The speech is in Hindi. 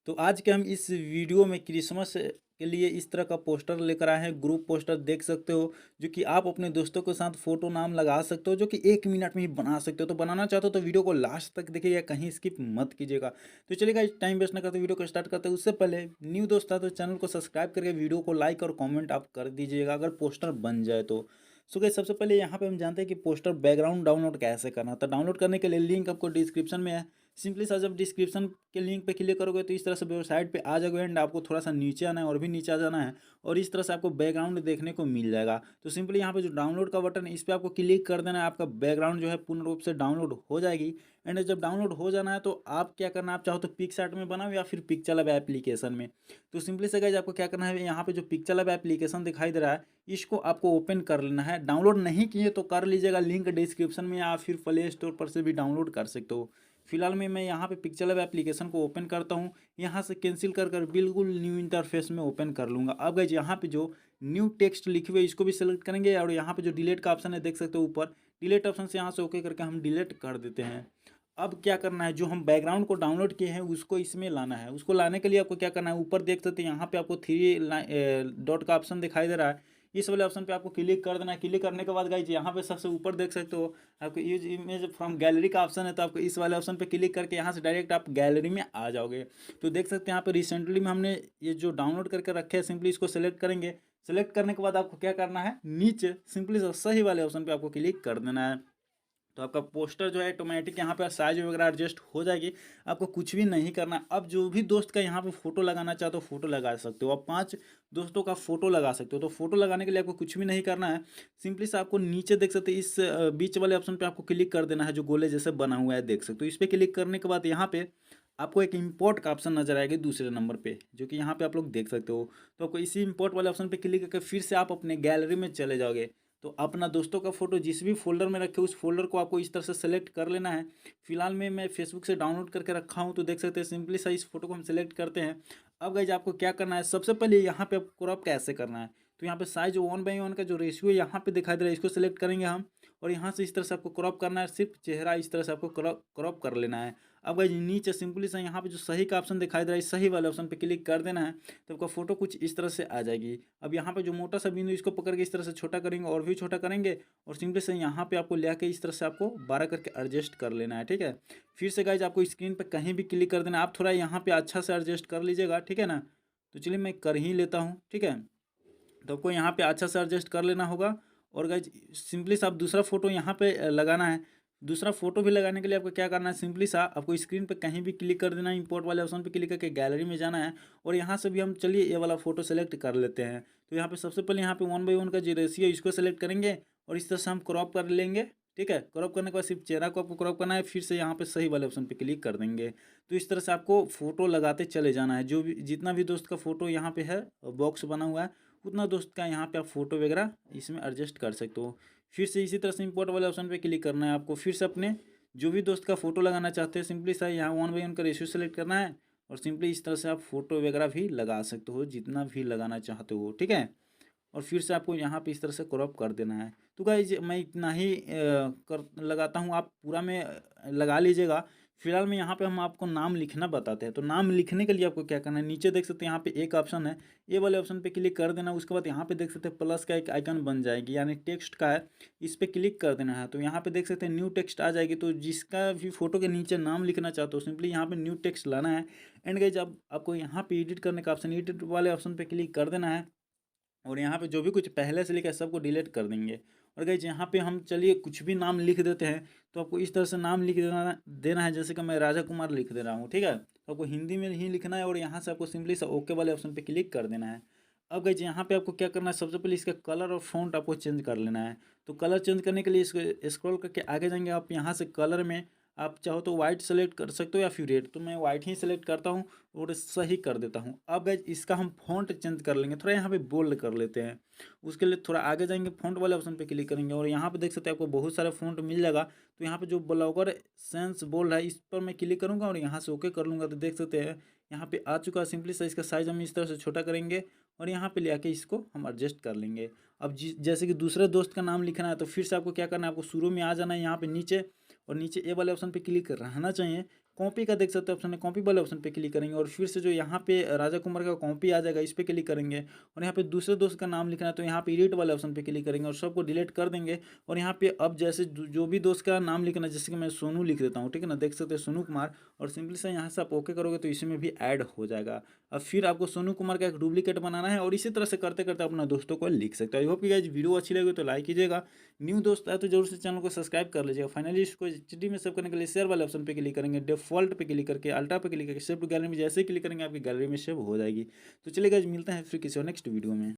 तो आज के हम इस वीडियो में क्रिसमस के लिए इस तरह का पोस्टर लेकर आए हैं। ग्रुप पोस्टर देख सकते हो, जो कि आप अपने दोस्तों के साथ फोटो नाम लगा सकते हो, जो कि 1 मिनट में ही बना सकते हो। तो बनाना चाहते हो तो वीडियो को लास्ट तक देखिएगा, कहीं स्किप मत कीजिएगा। तो चलिएगा, टाइम वेस्ट ना करते वीडियो को स्टार्ट करते हैं। उससे पहले न्यू दोस्त था तो चैनल को सब्सक्राइब करके वीडियो को लाइक और कॉमेंट आप कर दीजिएगा अगर पोस्टर बन जाए तो। सो गाइस, सबसे पहले यहाँ पे हम जानते हैं कि पोस्टर बैकग्राउंड डाउनलोड कैसे करना है। तो डाउनलोड करने के लिए लिंक आपको डिस्क्रिप्शन में है। सिंपली सा जब डिस्क्रिप्शन के लिंक पे क्लिक करोगे तो इस तरह से वेबसाइट पे आ जाओगे एंड आपको थोड़ा सा नीचे आना है और भी नीचे आ जाना है और इस तरह से आपको बैकग्राउंड देखने को मिल जाएगा। तो सिंपली यहाँ पे जो डाउनलोड का बटन है इस पर आपको क्लिक कर देना है। आपका बैकग्राउंड जो है पूर्ण रूप से डाउनलोड हो जाएगी। एंड जब डाउनलोड हो जाना है तो आप क्या करना है, आप चाहो तो पिक्सआर्ट में बनाओ या फिर पिक्चर लैब एप्लीकेशन में। तो सिंपली से गाइस आपको क्या करना है, यहाँ पे जो पिक्चर लैब एप्लीकेशन दिखाई दे रहा है इसको आपको ओपन कर लेना है। डाउनलोड नहीं किए तो कर लीजिएगा, लिंक डिस्क्रिप्शन में या फिर प्ले स्टोर पर से भी डाउनलोड कर सकते हो। फिलहाल में मैं यहाँ पे पिक्चर लैब एप्लीकेशन को ओपन करता हूँ। यहाँ से कैंसिल कर कर बिल्कुल न्यू इंटरफेस में ओपन कर लूँगा। अब गाइस यहाँ पे जो न्यू टेक्स्ट लिखे हुए इसको भी सेलेक्ट करेंगे और यहाँ पे जो डिलीट का ऑप्शन है देख सकते हो ऊपर, डिलीट ऑप्शन से यहाँ से ओके करके हम डिलीट कर देते हैं। अब क्या करना है, जो हम बैकग्राउंड को डाउनलोड किए हैं उसको इसमें लाना है। उसको लाने के लिए आपको क्या करना है, ऊपर देख सकते हैं यहाँ पे आपको थ्री डॉट का ऑप्शन दिखाई दे रहा है। इस वाले ऑप्शन पे आपको क्लिक कर देना है। क्लिक करने के बाद गाइज यहाँ पे सबसे ऊपर देख सकते हो आपको यूज इमेज फ्रॉम गैलरी का ऑप्शन है। तो आपको इस वाले ऑप्शन पे क्लिक करके यहाँ से डायरेक्ट आप गैलरी में आ जाओगे। तो देख सकते हैं यहाँ पे रिसेंटली में हमने ये जो डाउनलोड करके रखे हैं, सिंपली इसको सेलेक्ट करेंगे। सेलेक्ट करने के बाद आपको क्या करना है, नीचे सिंपली सही वाले ऑप्शन पे आपको क्लिक कर देना है। तो आपका पोस्टर जो है ऑटोमेटिक यहाँ पे साइज वगैरह एडजस्ट हो जाएगी। आपको कुछ भी नहीं करना। अब जो भी दोस्त का यहाँ पे फोटो लगाना चाहते हो फोटो लगा सकते हो। आप 5 दोस्तों का फोटो लगा सकते हो। तो फोटो लगाने के लिए आपको कुछ भी नहीं करना है। सिंपली से आपको नीचे देख सकते हैं इस बीच वाले ऑप्शन पे आपको क्लिक कर देना है, जो गोले जैसे बना हुआ है देख सकते हो। इस पर क्लिक करने के बाद यहाँ पे आपको एक इम्पोर्ट का ऑप्शन नजर आएगा दूसरे नंबर पे, जो कि यहाँ पे आप लोग देख सकते हो। तो आपको इसी इम्पोर्ट वाले ऑप्शन पे क्लिक करके फिर से आप अपने गैलरी में चले जाओगे। तो अपना दोस्तों का फोटो जिस भी फोल्डर में रखे उस फोल्डर को आपको इस तरह से सेलेक्ट कर लेना है। फिलहाल में मैं फेसबुक से डाउनलोड करके रखा हूँ, तो देख सकते हैं सिंपली सा इस फोटो को हम सेलेक्ट करते हैं। अब गाइज आपको क्या करना है, सबसे पहले यहाँ पे क्रॉप कैसे करना है। तो यहाँ पे साइज 1:1 का जो रेशियो यहाँ पे दिखाई दे रहा है इसको सेलेक्ट करेंगे हम। और यहाँ से इस तरह से आपको क्रॉप करना है, सिर्फ चेहरा इस तरह से आपको क्रॉप कर लेना है। अब गाइज नीचे सिंपली सा यहाँ पे जो सही का ऑप्शन दिखाई दे रहा है, सही वाले ऑप्शन पे क्लिक कर देना है। तो आपका फोटो कुछ इस तरह से आ जाएगी। अब यहाँ पे जो मोटा सा बिंदु इसको पकड़ के इस तरह से छोटा करेंगे और भी छोटा करेंगे और सिंपली से यहाँ पे आपको ले आके इस तरह से आपको 12 करके एडजस्ट कर लेना है। ठीक है, फिर से गाइज आपको स्क्रीन पे कहीं भी क्लिक कर देना। आप थोड़ा यहाँ पे अच्छा से एडजस्ट कर लीजिएगा, ठीक है ना। तो चलिए मैं कर ही लेता हूँ, ठीक है। तो आपको यहाँ पे अच्छा से एडजस्ट कर लेना होगा। और गाइज सिंपली सा आप दूसरा फोटो यहाँ पे लगाना है। दूसरा फोटो भी लगाने के लिए आपको क्या करना है, सिंपली सा आपको स्क्रीन पे कहीं भी क्लिक कर देना है, इंपोर्ट वाले ऑप्शन पे क्लिक करके गैलरी में जाना है। और यहाँ से भी हम चलिए ये वाला फोटो सेलेक्ट कर लेते हैं। तो यहाँ पे सबसे पहले यहाँ पे 1:1 का जो रेशियो इसको सेलेक्ट करेंगे और इस तरह से हम क्रॉप कर लेंगे। ठीक है, क्रॉप करने के बाद सिर्फ चेहरा को आपको क्रॉप करना है, फिर से यहाँ पे सही वाले ऑप्शन पे क्लिक कर देंगे। तो इस तरह से आपको फोटो लगाते चले जाना है। जो भी जितना भी दोस्त का फोटो यहाँ पे है बॉक्स बना हुआ है, उतना दोस्त का यहाँ पे आप फोटो वगैरह इसमें एडजस्ट कर सकते हो। फिर से इसी तरह से इंपोर्ट वाले ऑप्शन पे क्लिक करना है आपको। फिर से अपने जो भी दोस्त का फोटो लगाना चाहते हैं, सिंपली सा यहाँ 1:1 का रेशियो सेलेक्ट करना है और सिंपली इस तरह से आप फोटो वगैरह भी लगा सकते हो, जितना भी लगाना चाहते हो। ठीक है, और फिर से आपको यहाँ पे इस तरह से क्रॉप कर देना है। तो गाइज मैं इतना ही कर लगाता हूँ, आप पूरा में लगा लीजिएगा। फिलहाल में यहाँ पे हम आपको नाम लिखना बताते हैं। तो नाम लिखने के लिए आपको क्या करना है, नीचे देख सकते हैं यहाँ पे एक ऑप्शन है, ये वाले ऑप्शन पे क्लिक कर देना। उसके बाद यहाँ पे देख सकते हैं प्लस का एक आइकन बन जाएगी, यानी टेक्स्ट का है, इस पर क्लिक कर देना है। तो यहाँ पे देख सकते हैं न्यू टेक्स्ट आ जाएगी। तो जिसका भी फोटो के नीचे नाम लिखना चाहते हो सिंपली यहाँ पे न्यू टेक्स्ट लाना है। एंड गाइज अब आपको यहाँ पे एडिट करने का ऑप्शन, एडिट वाले ऑप्शन पे क्लिक कर देना है और यहाँ पे जो भी कुछ पहले से लिखा है सबको डिलीट कर देंगे। और गाइज यहाँ पे हम चलिए कुछ भी नाम लिख देते हैं। तो आपको इस तरह से नाम लिख देना देना है, जैसे कि मैं राजा कुमार लिख दे रहा हूँ। ठीक है, तो आपको हिंदी में ही लिखना है और यहाँ से आपको सिंपली सा ओके वाले ऑप्शन पे क्लिक कर देना है। अब गाइज यहाँ पे आपको क्या करना है, सबसे पहले इसका कलर और फॉन्ट आपको चेंज कर लेना है। तो कलर चेंज करने के लिए इसको स्क्रॉल करके आगे जाएंगे आप, यहाँ से कलर में आप चाहो तो वाइट सेलेक्ट कर सकते हो या फिर रेड। तो मैं वाइट ही सेलेक्ट करता हूँ और सही कर देता हूँ। अब गाइज इसका हम फॉन्ट चेंज कर लेंगे, थोड़ा यहाँ पे बोल्ड कर लेते हैं। उसके लिए थोड़ा आगे जाएंगे, फॉन्ट वाले ऑप्शन पे क्लिक करेंगे और यहाँ पे देख सकते हैं आपको बहुत सारे फॉन्ट मिल जाएगा। तो यहाँ पे जो ब्लॉगर सेंस बोल्ड है इस पर मैं क्लिक करूँगा और यहाँ से ओके कर लूँगा। तो देख सकते हैं यहाँ पे आ चुका है। सिंपली से इसका साइज हम इस तरह से छोटा करेंगे और यहाँ पे ले आके इसको हम एडजस्ट कर लेंगे। अब जैसे कि दूसरे दोस्त का नाम लिखना है, तो फिर से आपको क्या करना है, आपको शुरू में आ जाना है यहाँ पे नीचे और नीचे ए वाले ऑप्शन पे क्लिक रहना चाहिए। कॉपी का देख सकते हो ऑप्शन है, कॉपी वाले ऑप्शन पे क्लिक करेंगे और फिर से जो यहाँ पे राजा कुमार का कॉपी आ जाएगा, इस पे क्लिक करेंगे और यहाँ पे दूसरे दोस्त का नाम लिखना है तो यहाँ पे एडिट वाले ऑप्शन पे क्लिक करेंगे और सबको डिलीट कर देंगे। और यहाँ पे अब जैसे जो भी दोस्त का नाम लिखना है, जैसे कि मैं सोनू लिख देता हूँ, ठीक है ना, देख सकते हैं सोनू कुमार, और सिंपली से यहाँ से आप ओके करोगे तो इसी में भी ऐड हो जाएगा। अब फिर आपको सोनू कुमार का एक डुप्लीकेट बनाना है और इसी तरह से करते करते अपना दोस्तों को लिख सकते हो। आई होप कि गाइस वीडियो अच्छी लगी तो लाइक कीजिएगा, न्यू दोस्त आए तो जरूर से चैनल को सब्सक्राइब कर लीजिएगा। फाइनली इसको एचडी में सेव करने के लिए शेयर वाले ऑप्शन पे क्लिक करेंगे, डिफॉल्ट पे क्लिक करके अल्ट्रा पे क्लिक करके सेव टू गैलरी में जैसे ही क्लिक करेंगे आपकी गैलरी में सेव हो जाएगी। तो चलिए गाइस मिलते हैं फिर किसी और नेक्स्ट वीडियो में।